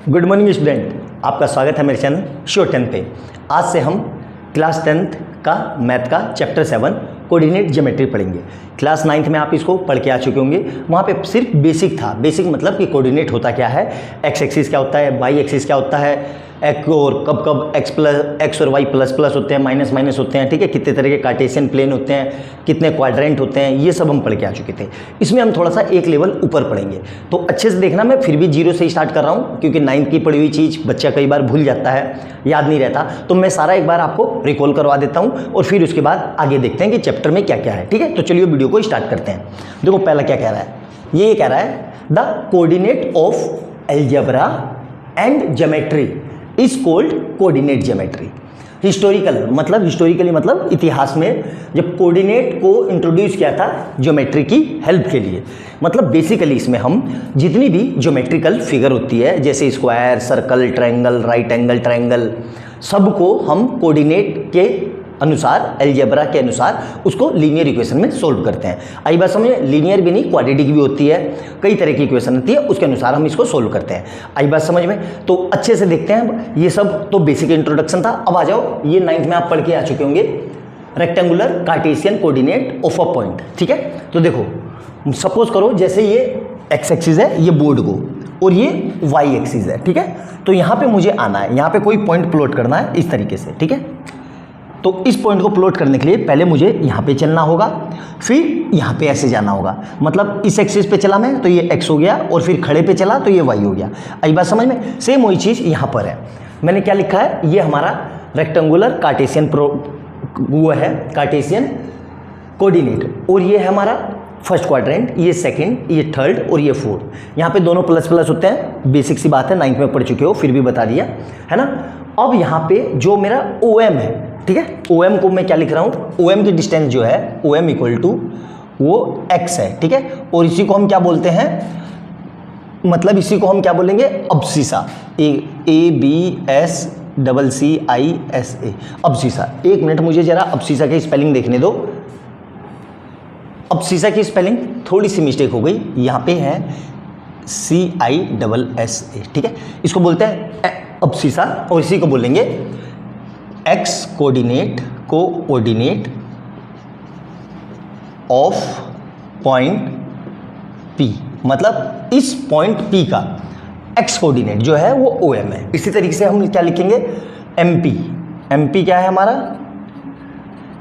Good morning student, आपका स्वागत है मेरे चैनल श्योर 10 पे। आज से हम क्लास 10th का मैथ का चैप्टर 7 कोऑर्डिनेट ज्योमेट्री पढ़ेंगे। क्लास 9th में आप इसको पढ़ के आ चुके होंगे। वहाँ पे सिर्फ बेसिक था। बेसिक मतलब कि कोऑर्डिनेट होता क्या है, एक्स एक्सिस क्या होता है, वाई एक्सिस क्या होता है, एक्स और कब एक्स और वाई प्लस प्लस होते हैं, माइनस माइनस होते हैं, ठीक है, कितने तरह के कार्टेशियन प्लेन होते हैं, कितने क्वाड्रेंट होते हैं, ये सब हम पढ़ के आ चुके थे। इसमें हम थोड़ा सा एक लेवल ऊपर पढ़ेंगे, तो अच्छे से देखना। मैं फिर भी जीरो से स्टार्ट कर रहा हूँ क्योंकि 9th की पढ़ी हुई चीज़ बच्चा कई बार भूल जाता है, याद नहीं रहता, तो मैं सारा एक बार आपको रिकॉल करवा देता हूँ और फिर उसके बाद आगे देखते हैं कि चैप्टर में क्या क्या है। ठीक है, तो चलिए वीडियो को स्टार्ट करते हैं। देखो पहला क्या कह रहा है, ये कह रहा है the coordinate of algebra and geometry is called coordinate geometry. Historically मतलब इतिहास में जब कोऑर्डिनेट को इंट्रोड्यूस किया था ज्योमेट्री की हेल्प के लिए, मतलब बेसिकली इसमें हम जितनी भी ज्योमेट्रिकल फिगर होती है जैसे square, circle, triangle, right angle, triangle, सबको हम कोऑर्डिनेट के अनुसार, अलजेब्रा के अनुसार उसको लीनियर इक्वेशन में सोल्व करते हैं। आई बात समझ में, लीनियर भी नहीं, क्वाड्रेटिक भी होती है, कई तरह की इक्वेशन होती है, उसके अनुसार हम इसको सोल्व करते हैं। आई बात समझ में, तो अच्छे से देखते हैं। ये सब तो बेसिक इंट्रोडक्शन था। अब आ जाओ, ये 9th में आप पढ़ के आ चुके होंगे, rectangular Cartesian coordinate of a point. ठीक है, तो देखो सपोज करो जैसे ये एक्स एक्सिस है, ये बोर्ड को, और ये वाई एक्सिस है। ठीक है, तो यहाँ पे मुझे आना है, यहाँ पे कोई पॉइंट प्लॉट करना है इस तरीके से। ठीक है, तो इस पॉइंट को प्लॉट करने के लिए पहले मुझे यहाँ पे चलना होगा, फिर यहाँ पे ऐसे जाना होगा। मतलब इस एक्सिस पे चला मैं तो ये x हो गया, और फिर खड़े पे चला तो ये y हो गया। आई बात समझ में। सेम वही चीज़ यहाँ पर है। मैंने क्या लिखा है, ये हमारा रेक्टेंगुलर कार्टेशियन वो है कार्टेशियन कोऑर्डिनेट, और ये है हमारा फर्स्ट क्वाड्रेंट, ये सेकंड, ये थर्ड और ये फोर्थ। यहाँ पे दोनों प्लस प्लस होते हैं, बेसिक सी बात है, 9th में पढ़ चुके हो, फिर भी बता दिया है ना। अब यहाँ पे जो मेरा OM है, ठीक है, OM को मैं क्या लिख रहा हूँ, OM की डिस्टेंस जो है OM इक्वल टू वो x है। ठीक है, और इसी को हम क्या बोलते हैं, मतलब इसी को हम क्या बोलेंगे, अब्सीसा, ABSCCISA, अब्सीसा। एक मिनट मुझे जरा अब्सीसा की स्पेलिंग देखने दो। अब्सीसा की स्पेलिंग थोड़ी सी मिस्टेक हो गई, यहाँ पे है CISSA। ठीक है, इसको बोलते हैं अब्सीसा, और इसी को बोलेंगे x coordinate of point P, मतलब इस पॉइंट P का एक्स कोऑर्डिनेट जो है वो OM है। इसी तरीके से हम क्या लिखेंगे, MP क्या है हमारा,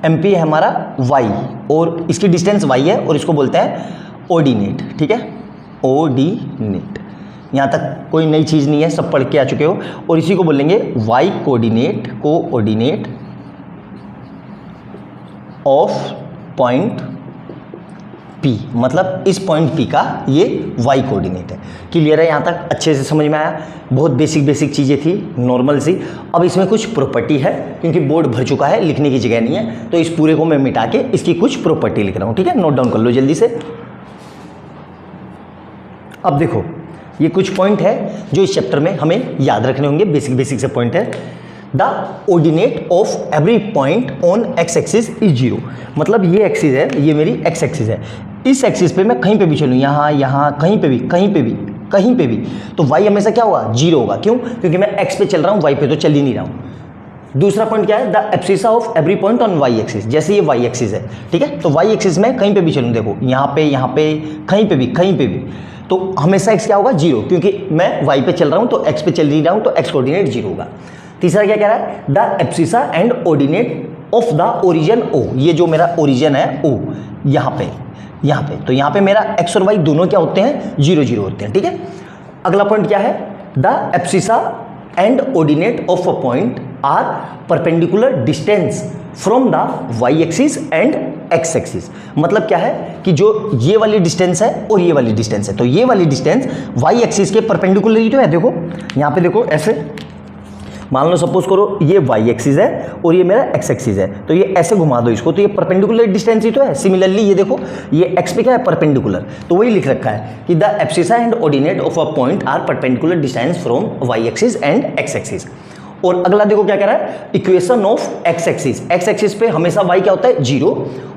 MP है हमारा Y, और इसकी डिस्टेंस Y है, और इसको बोलते हैं ऑर्डिनेट। ठीक है, ऑर्डिनेट। यहाँ तक कोई नई चीज़ नहीं है, सब पढ़ के आ चुके हो। और इसी को बोलेंगे y coordinate of point P, मतलब इस पॉइंट P का ये y कोऑर्डिनेट है। क्लियर है, यहाँ तक अच्छे से समझ में आया। बहुत बेसिक चीज़ें थी, नॉर्मल सी। अब इसमें कुछ प्रॉपर्टी है, क्योंकि बोर्ड भर चुका है, लिखने की जगह नहीं है, तो इस पूरे को मैं मिटा के इसकी कुछ प्रॉपर्टी लिख रहा हूँ। ठीक है, नोट डाउन कर लो जल्दी से। अब देखो, ये कुछ पॉइंट है जो इस चैप्टर में हमें याद रखने होंगे, बेसिक से पॉइंट है। The ordinate of every point on x axis is 0, मतलब ये एक्सिस है, ये मेरी एक्स एक्सिस है। इस एक्सिस पे मैं कहीं पे भी चलूँ, यहाँ कहीं पे भी, तो y हमेशा क्या होगा, 0 होगा। क्यों? क्योंकि मैं x पे चल रहा हूँ, y पे तो चल ही नहीं रहा हूँ। दूसरा पॉइंट क्या है, the abscissa of every point on Y axis, जैसे ये वाई एक्सिस है। ठीक है, तो वाई एक्सिस में कहीं पे भी चलूँ, देखो यहाँ पे कहीं पे भी, तो हमेशा x क्या होगा, 0, क्योंकि मैं y पे चल रहा हूँ तो x पे चल नहीं रहा हूँ, तो x कोऑर्डिनेट 0 होगा। तीसरा क्या कह रहा है, the abscissa and ordinate of the origin O, ये जो मेरा ओरिजिन है O, यहाँ पे, तो यहाँ पे मेरा x और y दोनों क्या होते हैं, 0 होते हैं। ठीक है, अगला पॉइंट क्या है, the abscissa and ordinate of a point are perpendicular distance from the Y axis and X axis. मतलब क्या है कि जो ये वाली डिस्टेंस है और ये वाली डिस्टेंस है, तो ये वाली डिस्टेंस वाई एक्सिस के परपेंडिकुलर तो है। देखो यहाँ पे, देखो ऐसे मान लो, सपोज करो ये वाई एक्सिस है और ये मेरा एक्स एक्सिस है, तो ये ऐसे घुमा दो इसको, तो ये परपेंडिकुलर डिस्टेंस ही तो है। सिमिलरली ये देखो, ये एक्स पे क्या है, परपेंडिकुलर, तो वही लिख रखा है कि the abscissa and ordinate of a point are perpendicular distance from Y axis and X axis. और अगला देखो क्या कह रहा है, equation of X axis, X axis पे हमेशा वाई क्या होता है 0,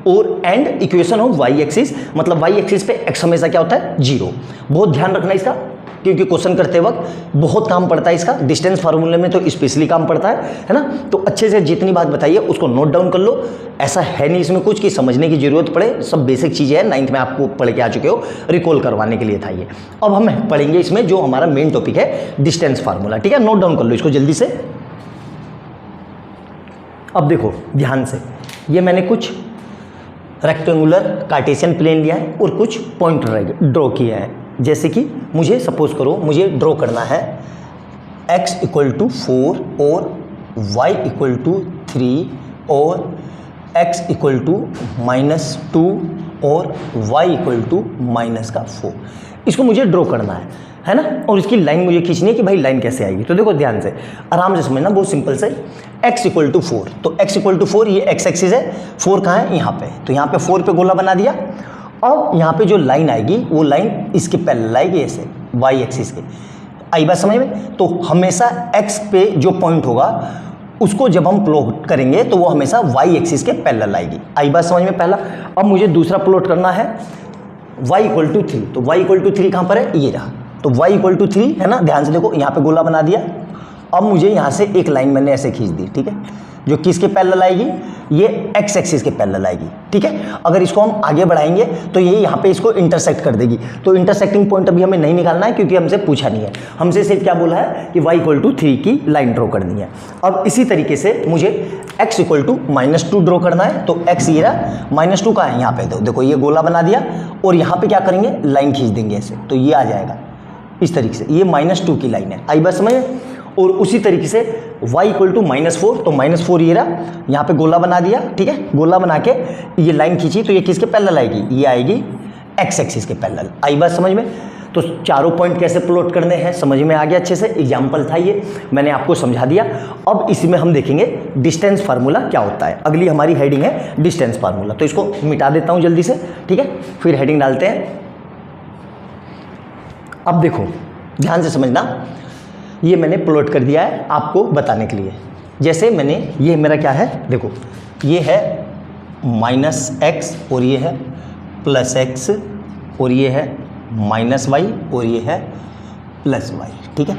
और and equation of Y axis, मतलब वाई एक्सिस पे एक्स हमेशा क्या होता है 0। बहुत ध्यान रखना इसका, क्योंकि क्वेश्चन करते वक्त बहुत काम पड़ता है इसका, डिस्टेंस फार्मूले में तो स्पेशली काम पड़ता है ना। तो अच्छे से जितनी बात बताइए उसको नोट डाउन कर लो, ऐसा है नहीं इसमें कुछ कि समझने की जरूरत पड़े, सब बेसिक चीज़ें हैं, 9th में आपको पढ़ के आ चुके हो, रिकॉल करवाने के लिए था ये। अब हम पढ़ेंगे इसमें जो हमारा मेन टॉपिक है डिस्टेंस फार्मूला, ठीक है, नोट डाउन कर लो इसको जल्दी से। अब देखो ध्यान से, ये मैंने कुछ रेक्टेंगुलर कार्टेशियन प्लेन लिया है और कुछ पॉइंट ड्रॉ किए हैं। जैसे कि मुझे सपोज करो, मुझे ड्रॉ करना है x = 4 और y = 3 और x = -2 और y = -4। इसको मुझे ड्रॉ करना है ना, और इसकी लाइन मुझे खींचनी है कि भाई लाइन कैसे आएगी। तो देखो ध्यान से, आराम से समझना, बहुत सिंपल से। x = 4, तो x = 4, ये x एक्सिस है, 4 कहाँ है यहाँ पे, तो यहाँ पे 4 पे गोला बना दिया। अब यहाँ पे जो लाइन आएगी वो लाइन इसके पैरेलल आएगी, ऐसे y एक्सिस के। आई बात समझ में? तो हमेशा x पे जो पॉइंट होगा उसको जब हम प्लॉट करेंगे तो वो हमेशा y एक्सिस के पैरेलल आएगी। आई बात समझ में पहला। अब मुझे दूसरा प्लॉट करना है y = 3, तो y = 3 कहाँ पर है, ये रहा, तो y = 3 है ना। ध्यान से देखो, यहाँ पे गोला बना दिया। अब मुझे यहाँ से एक लाइन मैंने ऐसे खींच दी, ठीक है, जो किसके पैरेलल आएगी, ये x एक्सिस के पैरेलल आएगी, ठीक है। अगर इसको हम आगे बढ़ाएंगे तो ये यहाँ पे इसको इंटरसेक्ट कर देगी। तो इंटरसेक्टिंग पॉइंट अभी हमें नहीं निकालना है क्योंकि हमसे पूछा नहीं है, हमसे सिर्फ क्या बोला है कि y = 3 की लाइन ड्रॉ करनी है। अब इसी तरीके से मुझे x = -2 ड्रॉ करना है, तो x ये रहा, -2 का है यहाँ पे, देखो ये गोला बना दिया और यहाँ पे क्या करेंगे, लाइन खींच देंगे ऐसे, तो ये आ जाएगा इस तरीके से, ये -2 की लाइन है। आई बात समझ में? और उसी तरीके से y = -4, तो -4 ये रहा, यहाँ पे गोला बना दिया, ठीक है, गोला बना के ये लाइन खींची, तो ये किसके पैरेलल आएगी, ये आएगी x एक्सिस के पैरेलल। आई बात समझ में? तो चारों पॉइंट कैसे प्लॉट करने हैं समझ में आ गया अच्छे से, एग्जाम्पल था ये, मैंने आपको समझा दिया। अब इसमें हम देखेंगे डिस्टेंस फार्मूला क्या होता है। अगली हमारी हेडिंग है डिस्टेंस फार्मूला, तो इसको मिटा देता हूँ जल्दी से, ठीक है, फिर हेडिंग डालते हैं। अब देखो ध्यान से समझना, ये मैंने प्लॉट कर दिया है आपको बताने के लिए। जैसे मैंने, ये मेरा क्या है, देखो ये है -x और ये है +x और ये है -y और ये है +y, ठीक है।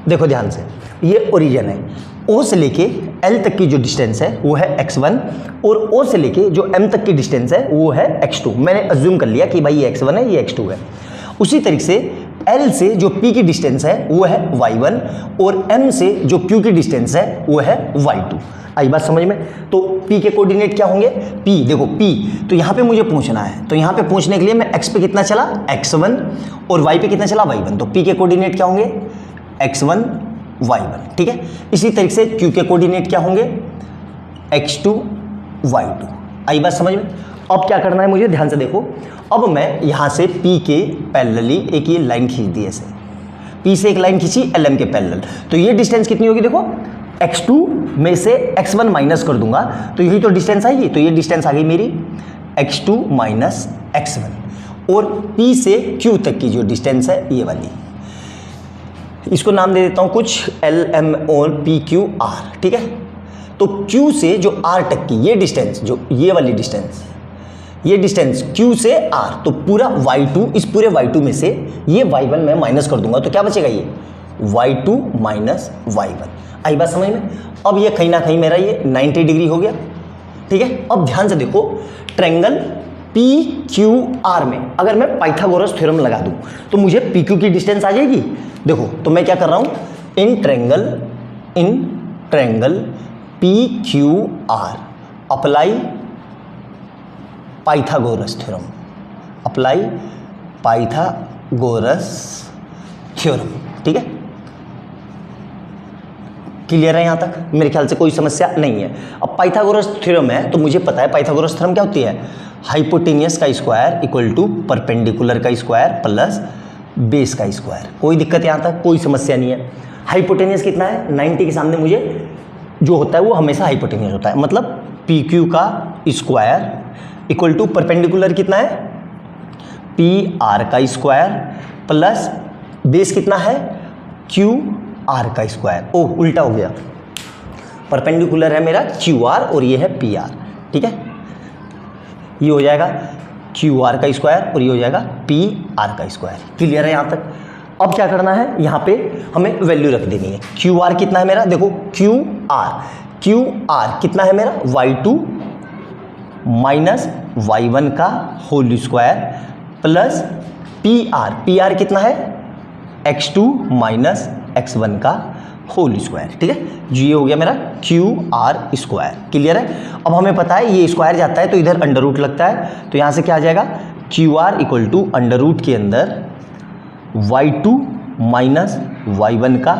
देखो ध्यान से, ये ओरिजिन है, O से लेके L तक की जो डिस्टेंस है वो है x1 और O से लेके जो M तक की डिस्टेंस है वो है x2। मैंने अज्यूम कर लिया कि भाई ये x1 है, ये x2 है। उसी तरीके से L से जो P की डिस्टेंस है वो है y1 और M से जो Q की डिस्टेंस है वो है y2। आई बात समझ में? तो P के कोऑर्डिनेट क्या होंगे, P देखो P, तो यहाँ पे मुझे पूछना है, तो यहाँ पे पूछने के लिए मैं x पे कितना चला x1 और y पे कितना चला y1, तो P के कोऑर्डिनेट क्या होंगे x1 y1, ठीक है। इसी तरीके से Q के कोऑर्डिनेट क्या होंगे x2 y2। आई बात समझ में? अब क्या करना है मुझे, ध्यान से देखो, अब मैं यहाँ से P के पैरेलली एक ये लाइन खींच दी ऐसे, P से एक लाइन खींची LM के पैरेलल, तो ये डिस्टेंस कितनी होगी, देखो x2 में से x1 माइनस कर दूंगा तो यही तो डिस्टेंस आएगी, तो ये डिस्टेंस आ गई मेरी x2 - x1। और P से Q तक की जो डिस्टेंस है ये वाली, इसको नाम दे देता हूँ कुछ LM और PQR, ठीक है। तो Q से जो R तक की ये डिस्टेंस, जो ये वाली डिस्टेंस, ये डिस्टेंस Q से R, तो पूरा y2, इस पूरे y2 में से ये y1 मैं माइनस कर दूंगा, तो क्या बचेगा, ये y2 - y1। आई बात समझ में? अब ये कहीं ना कहीं मेरा ये 90 डिग्री हो गया, ठीक है। अब ध्यान से देखो, ट्रायंगल PQR में अगर मैं पाइथागोरस थ्योरम लगा दूं तो मुझे PQ की डिस्टेंस आ जाएगी। देखो, तो मैं क्या कर रहा हूं, in triangle PQR apply Pythagoras theorem, apply Pythagoras theorem, ठीक है। क्लियर है यहाँ तक? मेरे ख्याल से कोई समस्या नहीं है। अब पाइथागोरस थ्योरम है तो मुझे पता है पाइथागोरस थ्योरम क्या होती है, हाइपोटेनियस का स्क्वायर इक्वल टू परपेंडिकुलर का स्क्वायर प्लस बेस का स्क्वायर। कोई दिक्कत यहाँ तक, कोई समस्या नहीं है। हाइपोटेनियस कितना है, 90 के सामने मुझे जो होता है वो हमेशा हाइपोटेनियस होता है, मतलब PQ का स्क्वायर इक्वल टू परपेंडिकुलर कितना है, PR का स्क्वायर प्लस बेस कितना है, QR का स्क्वायर। ओ उल्टा हो गया, परपेंडिकुलर है मेरा क्यू आर और ये है पी आर, ठीक है। ये हो जाएगा क्यू आर का स्क्वायर और ये हो जाएगा पी आर का स्क्वायर। क्लियर है यहाँ तक? अब क्या करना है, यहाँ पे हमें वैल्यू रख देनी है। क्यू आर कितना है मेरा, देखो क्यू आर कितना है मेरा, y2 माइनस y1 का whole square plus P R कितना है, x2 माइनस x1 का होल स्क्वायर, ठीक है। जो ये हो गया मेरा क्यू आर स्क्वायर। क्लियर है? अब हमें पता है ये स्क्वायर जाता है तो इधर अंडर रूट लगता है, तो यहाँ से क्या आ जाएगा, Q R equal to under root के अंदर y2 माइनस y1 का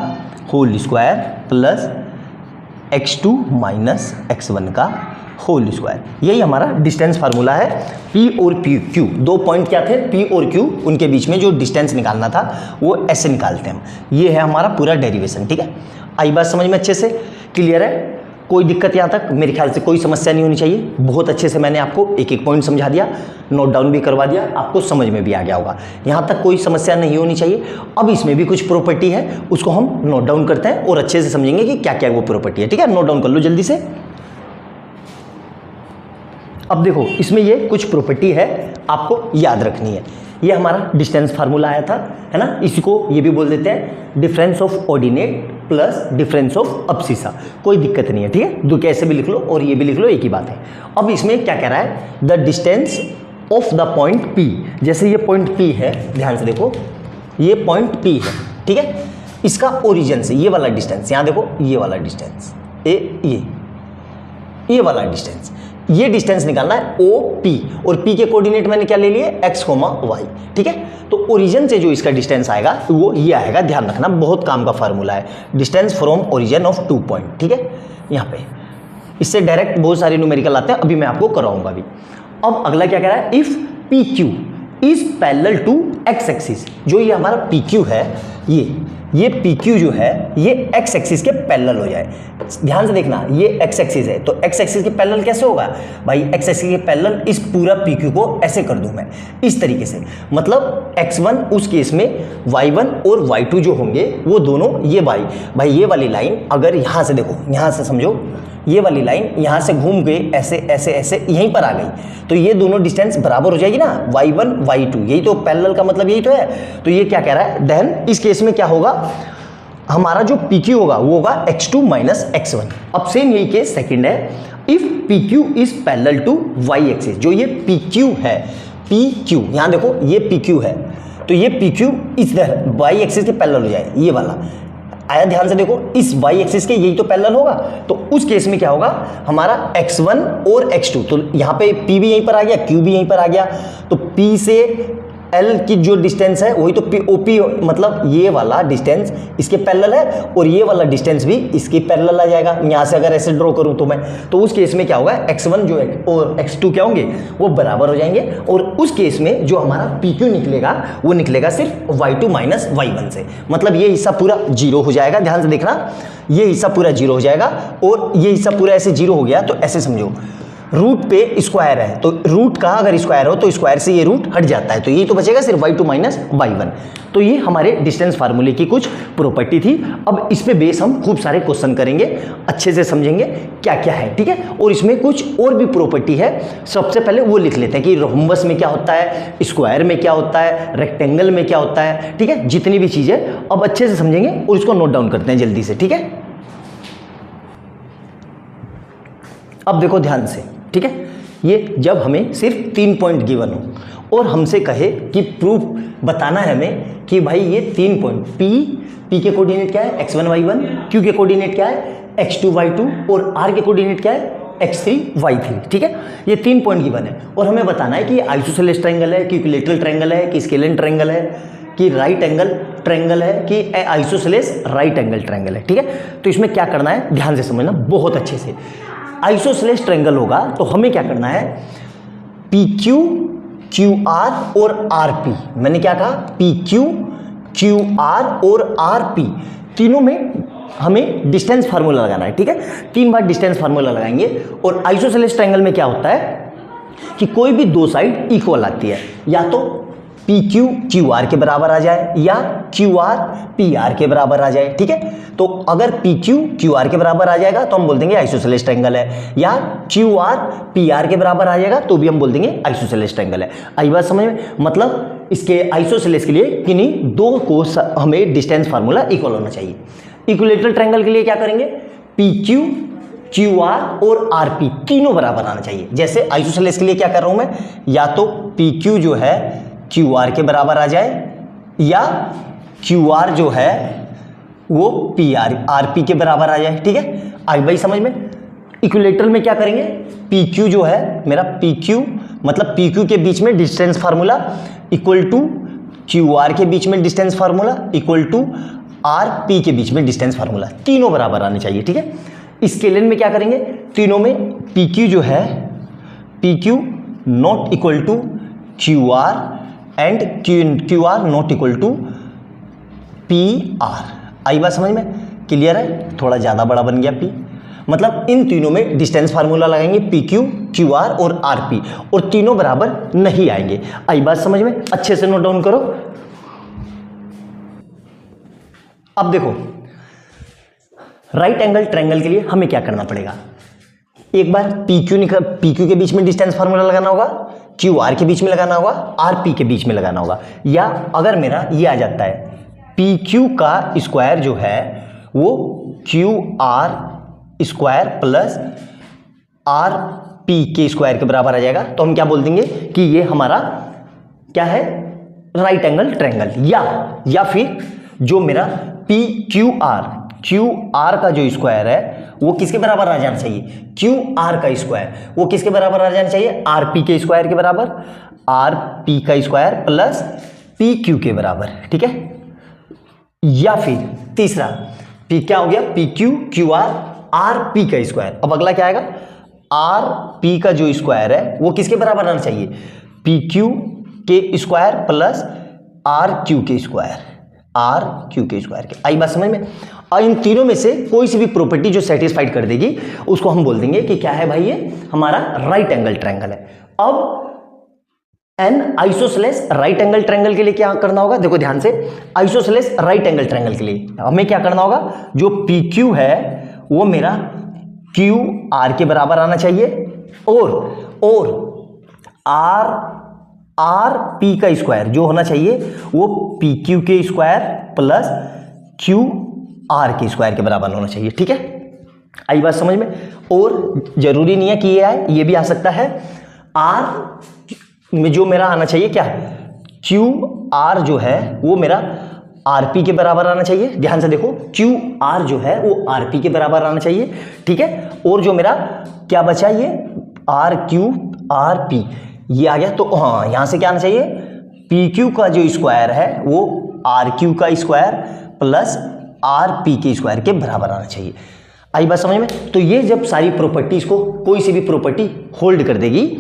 whole square plus x2 minus x1 का होल स्क्वायर। यही हमारा डिस्टेंस फार्मूला है। P और PQ दो पॉइंट क्या थे, P और Q, उनके बीच में जो डिस्टेंस निकालना था वो ऐसे निकालते हैं हम। ये है हमारा पूरा डेरिवेशन, ठीक है। आई बात समझ में अच्छे से? क्लियर है? कोई दिक्कत यहाँ तक मेरे ख्याल से कोई समस्या नहीं होनी चाहिए। बहुत अच्छे से मैंने आपको एक एक पॉइंट समझा दिया, नोट डाउन भी करवा दिया, आपको समझ में भी आ गया होगा। यहाँ तक कोई समस्या नहीं होनी चाहिए। अब इसमें भी कुछ प्रॉपर्टी है, उसको हम नोट डाउन करते हैं और अच्छे से समझेंगे कि क्या क्या वो प्रॉपर्टी है, ठीक है। नोट डाउन कर लो जल्दी से। अब देखो इसमें ये कुछ प्रॉपर्टी है, आपको याद रखनी है। ये हमारा डिस्टेंस फार्मूला आया था, है ना। इसको ये भी बोल देते हैं difference of ordinate plus difference of abscissa. कोई दिक्कत नहीं है, ठीक है। दो कैसे भी लिख लो और ये भी लिख लो, एक ही बात है। अब इसमें क्या कह रहा है, the distance of the point P। जैसे ये पॉइंट P है, ध्यान से देखो, ये पॉइंट P है, ठीक है। इसका ओरिजिन से ये वाला डिस्टेंस, यहाँ देखो ये वाला डिस्टेंस, ये वाला डिस्टेंस, ये डिस्टेंस निकालना है OP, और P के कोऑर्डिनेट मैंने क्या ले लिए, x, y, ठीक है। तो ओरिजिन से जो इसका डिस्टेंस आएगा वो ये आएगा, ध्यान रखना, बहुत काम का फार्मूला है। Distance from origin of 2 point, ठीक है। यहाँ पे इससे डायरेक्ट बहुत सारे न्यूमेरिकल आते हैं, अभी मैं आपको कराऊंगा अभी। अब अगला क्या कह रहा है, if PQ is parallel to x axis. जो ये हमारा PQ है, ये PQ जो है ये x एक्सिस के पैरेलल हो जाए। ध्यान से देखना, ये x एक्सिस है तो x एक्सिस के पैरेलल कैसे होगा भाई, x एक्सिस के पैरेलल इस पूरा PQ को ऐसे कर दूं मैं इस तरीके से। मतलब x1 उस केस में y1 और y2 जो होंगे वो दोनों ये भाई ये वाली लाइन अगर यहाँ से देखो, यहाँ से समझो, ये वाली लाइन यहाँ से घूम के ऐसे ऐसे ऐसे यहीं पर आ गई तो ये दोनों डिस्टेंस बराबर हो जाएगी ना, y1 y2। यही तो पैरेलल का मतलब यही तो है। तो ये क्या कह रहा है, देन इस केस में क्या होगा, हमारा जो PQ होगा वो होगा x2 माइनस x1। अब सेम यही केस सेकंड है, if PQ is parallel to y axis. जो ये PQ है, PQ यहाँ देखो ये PQ है तो ये PQ इस y एक्सिस के पैरेलल हो जाए, ये वाला आया, ध्यान से देखो, इस y एक्सिस के यही तो पैरेलल होगा। तो उस केस में क्या होगा, हमारा x1 और x2, तो यहाँ पे P भी यहीं पर आ गया, Q भी यहीं पर आ गया, तो P से L की जो डिस्टेंस है वही तो OP, मतलब ये वाला डिस्टेंस इसके पैरेलल है और ये वाला डिस्टेंस भी इसके पैरेलल आ जाएगा। यहाँ से अगर ऐसे ड्रॉ करूँ तो मैं, तो उस केस में क्या होगा, x1 जो है और x2 क्या होंगे, वो बराबर हो जाएंगे। और उस केस में जो हमारा PQ निकलेगा वो निकलेगा सिर्फ y2 माइनस y1 से। मतलब ये हिस्सा पूरा जीरो हो जाएगा, ध्यान से देखना, ये हिस्सा पूरा जीरो हो जाएगा। और ये हिस्सा पूरा ऐसे जीरो हो गया तो ऐसे समझो, रूट पे स्क्वायर है तो रूट का अगर स्क्वायर हो तो स्क्वायर से ये रूट हट जाता है, तो ये तो बचेगा सिर्फ y2 माइनस y1। तो ये हमारे डिस्टेंस फार्मूले की कुछ प्रॉपर्टी थी। अब इस पे बेस हम खूब सारे क्वेश्चन करेंगे, अच्छे से समझेंगे क्या क्या है, ठीक है। और इसमें कुछ और भी प्रॉपर्टी है, सबसे पहले वो लिख लेते हैं कि रोम्बस में क्या होता है, स्क्वायर में क्या होता है, रेक्टेंगल में क्या होता है, ठीक है। जितनी भी चीज़ें अब अच्छे से समझेंगे और इसको नोट डाउन करते हैं जल्दी से, ठीक है। अब देखो ध्यान से, ठीक है। ये जब हमें सिर्फ 3 पॉइंट गिवन हो और हमसे कहे कि प्रूफ बताना है हमें कि भाई ये 3 पॉइंट P के कोऑर्डिनेट क्या है, x1 y1, Q के कोऑर्डिनेट क्या है, x2 y2, और R के कोऑर्डिनेट क्या है, x3 y3, ठीक है। ये 3 पॉइंट गिवन है और हमें बताना है कि ये आइसोसेलेस ट्रायंगल है कि इक्विलैटरल ट्रायंगल है कि स्केलेन ट्रायंगल है कि राइट एंगल ट्रायंगल है कि आइसोसेलेस राइट एंगल ट्रायंगल है, ठीक है। तो इसमें क्या करना है, ध्यान से समझना बहुत अच्छे से। आइसोसेलेस ट्रायंगल होगा तो हमें क्या करना है, PQ, QR और RP। मैंने क्या कहा, PQ, QR और RP तीनों में हमें डिस्टेंस फार्मूला लगाना है, ठीक है। 3 बार डिस्टेंस फार्मूला लगाएंगे। और आइसोसेलेस ट्रायंगल में क्या होता है कि कोई भी दो साइड इक्वल आती है, या तो पी क्यू क्यू आर के बराबर आ जाए या क्यू आर पी आर के बराबर आ जाए, ठीक है। तो अगर पी क्यू क्यू आर के बराबर आ जाएगा तो हम बोल देंगे आइसोसेलेस ट्रायंगल है, या क्यू आर पी आर के बराबर आ जाएगा तो भी हम बोल देंगे आइसोसेलेस ट्रायंगल है। आई बात समझ में? मतलब इसके आइसोसेलेस के लिए किन्हीं दो को हमें डिस्टेंस फार्मूला इक्वल होना चाहिए। इक्विलेटरल ट्रायंगल के लिए क्या करेंगे, पी क्यू क्यू आर और आर पी तीनों बराबर आना चाहिए। जैसे आइसोसेलेस के लिए क्या कर रहा हूं मैं, या तो पी क्यू जो है क्यू आर के बराबर आ जाए, या क्यू आर जो है वो पी आर आर पी के बराबर आ जाए, ठीक है। आई भाई समझ में? इक्विलेटरल में क्या करेंगे, पी क्यू जो है मेरा पी क्यू मतलब पी क्यू के बीच में distance formula equal to Q R के बीच में distance formula equal to R P के बीच में डिस्टेंस फार्मूला, तीनों बराबर आने चाहिए, ठीक है। स्केलियन में क्या करेंगे, तीनों में पी क्यू जो है P Q not equal to Q R and Q R not equal to P R. आई बात समझ में? क्लियर है? थोड़ा ज़्यादा बड़ा बन गया पी, मतलब इन तीनों में डिस्टेंस फार्मूला लगाएंगे पी क्यू क्यू आर और आर पी, और तीनों बराबर नहीं आएंगे। आई बात समझ में? अच्छे से नोट डाउन करो। अब देखो राइट एंगल ट्रायंगल के लिए हमें क्या करना पड़ेगा, एक बार पी क्यू के बीच में डिस्टेंस फार्मूला लगाना होगा, क्यू आर के बीच में लगाना होगा, आर पी के बीच में लगाना होगा, या अगर मेरा ये आ जाता है पी क्यू का स्क्वायर जो है वो Q R square plus are P के स्क्वायर के बराबर आ जाएगा, तो हम क्या बोल देंगे कि ये हमारा क्या है, राइट एंगल ट्रायंगल। या फिर जो मेरा पी क्यू आर का जो स्क्वायर है वो किसके बराबर आ जाना चाहिए, क्यू आर का स्क्वायर वो किसके बराबर आ जाना चाहिए, आर पी के स्क्वायर के बराबर, आर पी का स्क्वायर प्लस पी क्यू के बराबर, ठीक है। या फिर तीसरा पी क्या हो गया, P Q Q R P का स्क्वायर। अब अगला क्या आएगा, आर पी का जो स्क्वायर है वो किसके बराबर आना चाहिए, पी क्यू के स्क्वायर प्लस आर क्यू के स्क्वायर, आर क्यू के स्क्वायर के। आई बात समझ में? और इन तीनों में से कोई सी भी प्रॉपर्टी जो सेटिस्फाइड कर देगी उसको हम बोल देंगे कि क्या है भाई, ये हमारा राइट एंगल ट्रायंगल है। अब N isosceles right angle triangle के लिए क्या करना होगा, देखो ध्यान से, आइसोसेलेस राइट एंगल ट्रायंगल के लिए हमें क्या करना होगा, जो पी क्यू है वो मेरा क्यू आर के बराबर आना चाहिए, और आर पी का स्क्वायर जो होना चाहिए वो पी क्यू के स्क्वायर प्लस क्यू आर के स्क्वायर के बराबर होना चाहिए, ठीक है। आई बात समझ में? और जरूरी नहीं है कि ये आए, ये भी आ सकता है। आर में जो मेरा आना चाहिए क्या है, क्यू आर जो है वो मेरा आर पी के बराबर आना चाहिए। ध्यान से देखो, क्यू आर जो है वो आर पी के बराबर आना चाहिए, ठीक है। और जो मेरा क्या बचा, ये आर क्यू आर पी ये आ गया, तो हाँ यहां से क्या आना चाहिए, पी क्यू का जो स्क्वायर है वो आर क्यू का स्क्वायर प्लस आर पी के स्क्वायर के बराबर आना चाहिए। आई बात समझ में? तो ये जब सारी प्रॉपर्टीज को कोई सी भी प्रॉपर्टी होल्ड कर देगी,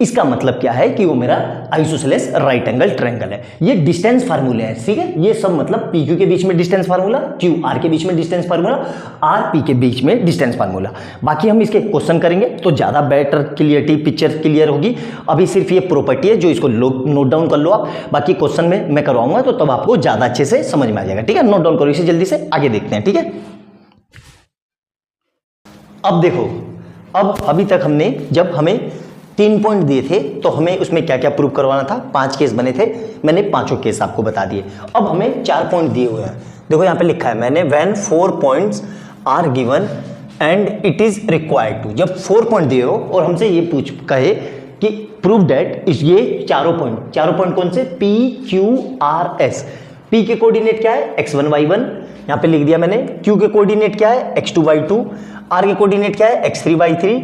इसका मतलब क्या है कि वो मेरा आइसोसेलेस राइट एंगल ट्रायंगल है। ये डिस्टेंस फार्मूले हैं, ठीक है। ये सब मतलब पी क्यू के बीच में डिस्टेंस फार्मूला, क्यू आर के बीच में डिस्टेंस फार्मूला, आर पी के बीच में डिस्टेंस फार्मूला। बाकी हम इसके क्वेश्चन करेंगे तो ज़्यादा बेटर क्लियरिटी पिक्चर क्लियर होगी। अभी सिर्फ ये प्रॉपर्टी है जो इसको नोट डाउन कर लो आप, बाकी क्वेश्चन में मैं करवाऊंगा तो तब आपको ज़्यादा अच्छे से समझ में आ जाएगा, ठीक है। नोट डाउन करो इसे जल्दी से, आगे देखते हैं, ठीक है। अब देखो, अब अभी तक हमने जब हमें 3 पॉइंट दिए थे तो हमें उसमें क्या क्या प्रूव करवाना था, 5 केस बने थे, मैंने 5 केस आपको बता दिए। अब हमें 4 पॉइंट दिए हुए हैं, देखो यहाँ पे लिखा है मैंने, when 4 points are given and it is required to. जब 4 पॉइंट दिए हो और हमसे ये कहे कि प्रूव डेट ये चारों पॉइंट कौन से, P Q R S. P के कोऑर्डिनेट क्या है, x1 y1, यहाँ पे लिख दिया मैंने। क्यू के कोऑर्डिनेट क्या है, x2 y2। आर के कोऑर्डिनेट क्या है, x3 y3,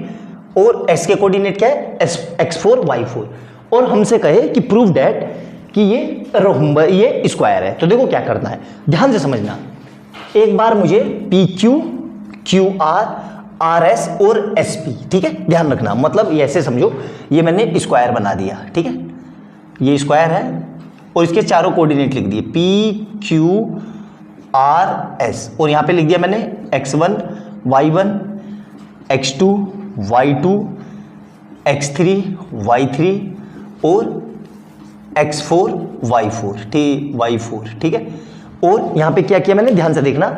और एस के कोऑर्डिनेट क्या है, x4 y4। और हमसे कहे कि प्रूव डेट कि ये स्क्वायर है। तो देखो क्या करना है, ध्यान से समझना। एक बार मुझे P Q Q R R S और एस पी, ठीक है, ध्यान रखना। मतलब ये ऐसे समझो, ये मैंने स्क्वायर बना दिया, ठीक है, ये स्क्वायर है और इसके चारों कोऑर्डिनेट लिख दिए, पी क्यू आर एस, और यहाँ पे लिख दिया मैंने x1 y1 x2 y2 x3 y3 और x4 y4 y4, ठीक है। और यहां पे क्या किया मैंने, ध्यान से देखना,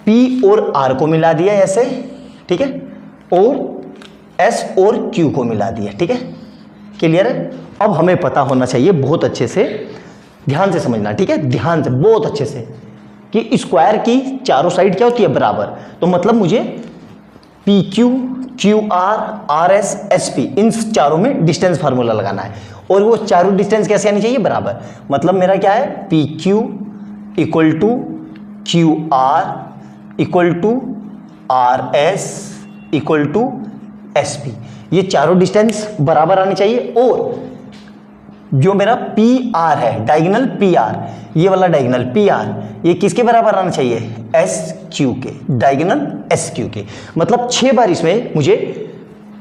p और r को मिला दिया ऐसे, ठीक है, और s और q को मिला दिया, ठीक है, क्लियर है। अब हमें पता होना चाहिए, बहुत अच्छे से ध्यान से समझना, ठीक है, ध्यान से बहुत अच्छे से, कि स्क्वायर की चारों साइड क्या होती है, बराबर। तो मतलब मुझे P Q, Q R, R S, S P, इन चारों में डिस्टेंस फार्मूला लगाना है, और वो चारों डिस्टेंस कैसे आनी चाहिए, बराबर। मतलब मेरा क्या है, P Q equal to Q R equal to R S equal to S P, ये चारों डिस्टेंस बराबर आनी चाहिए। और जो मेरा पी आर है, डायगोनल पी आर, ये वाला डायगोनल पी आर, ये किसके बराबर आना चाहिए, एस क्यू के, डायगोनल एस क्यू के। मतलब 6 बार इसमें मुझे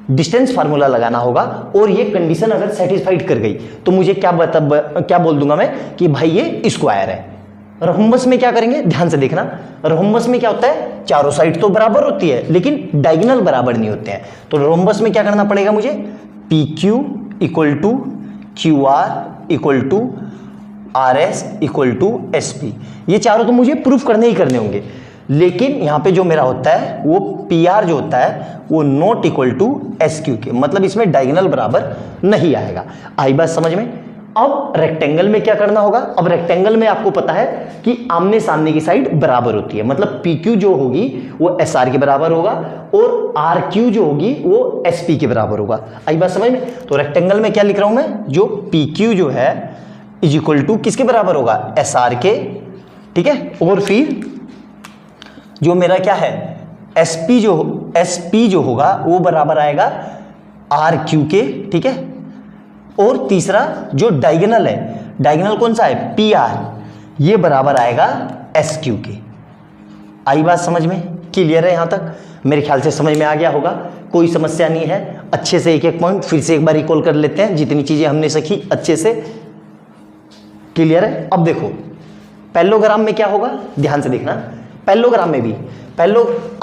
डिस्टेंस फार्मूला लगाना होगा, और ये कंडीशन अगर सेटिस्फाइड कर गई तो मुझे क्या बोल दूंगा मैं, कि भाई ये स्क्वायर है। रोम्बस में क्या करेंगे, ध्यान से देखना, रोम्बस में क्या होता है, चारों साइड तो बराबर होती है लेकिन डायगोनल बराबर नहीं होते हैं। तो रोम्बस में क्या करना पड़ेगा मुझे, P Q equal to Q R equal to R S equal to S P, ये चारों तो मुझे प्रूफ करने ही करने होंगे। लेकिन यहां पे जो मेरा होता है वो पी आर जो होता है वो not equal to S Q के, मतलब इसमें डायगोनल बराबर नहीं आएगा। आई बात समझ में। अब रेक्टेंगल में क्या करना होगा, अब रेक्टेंगल में आपको पता है कि आमने सामने की साइड बराबर होती है, मतलब पी क्यू जो होगी वो एस आर के बराबर होगा, और आर क्यू जो होगी वो एस पी के बराबर होगा। आई बात समझ में। तो रेक्टेंगल में क्या लिख रहा हूं मैं, जो पी क्यू जो है इज इक्वल टू किसके बराबर होगा, एस आर के, ठीक है। और फिर जो मेरा क्या है, एस पी जो होगा वो बराबर आएगा आर क्यू के, ठीक है। और तीसरा जो डायगोनल है, डायगोनल कौन सा है, पी आर, ये बराबर आएगा एस क्यू के। आई बात समझ में, क्लियर है यहां तक, मेरे ख्याल से समझ में आ गया होगा, कोई समस्या नहीं है। अच्छे से एक एक पॉइंट फिर से एक बार रिकॉल कर लेते हैं, जितनी चीजें हमने सीखी अच्छे से, क्लियर है। अब देखो पैरेललोग्राम में क्या होगा, ध्यान से देखना, पैरेललोग्राम में भी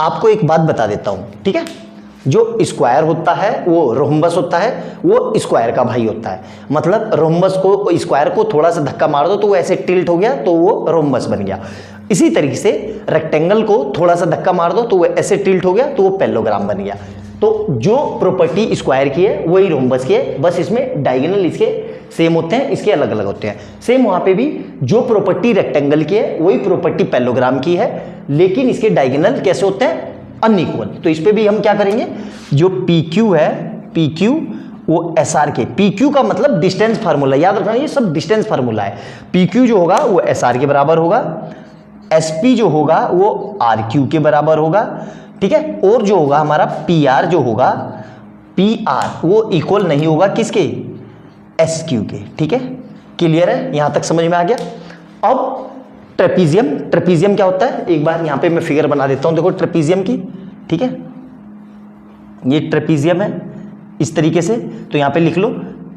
आपको एक बात बता देता हूं, ठीक है। जो स्क्वायर होता है वो रोम्बस होता है, वो स्क्वायर का भाई होता है। मतलब रोम्बस को, स्क्वायर को थोड़ा सा धक्का मार दो तो वो ऐसे टिल्ट हो गया तो वो रोम्बस बन गया। इसी तरीके से रेक्टेंगल को थोड़ा सा धक्का मार दो तो वो ऐसे टिल्ट हो गया तो वो पैरेललोग्राम बन गया। तो जो प्रॉपर्टी स्क्वायर की है वही रोम्बस की है, बस इसमें डायगोनल इसके सेम होते हैं, इसके अलग अलग होते हैं। सेम वहां पे भी जो प्रॉपर्टी रेक्टेंगल की है वही प्रॉपर्टी पैरेललोग्राम की है, लेकिन इसके डायगोनल कैसे होते हैं, अनइक्वल। तो इस पे भी हम क्या करेंगे, जो पी क्यू है, पी क्यू वो एस आर के, पी क्यू का मतलब डिस्टेंस फार्मूला, याद रखना ये सब डिस्टेंस फार्मूला है। पी क्यू जो होगा वो एस आर के बराबर होगा, एस पी जो होगा वो आर क्यू के बराबर होगा, ठीक है। और जो होगा हमारा पी आर जो होगा, पी आर वो इक्वल नहीं होगा किसके, एस क्यू के, ठीक है, क्लियर है, यहां तक समझ में आ गया। अब ट्रेपीजियम क्या होता है, एक बार यहां पे मैं फिगर बना देता हूं, देखो ट्रेपीजियम की, ठीक है, ये ट्रेपीजियम है इस तरीके से। तो यहां पे लिख लो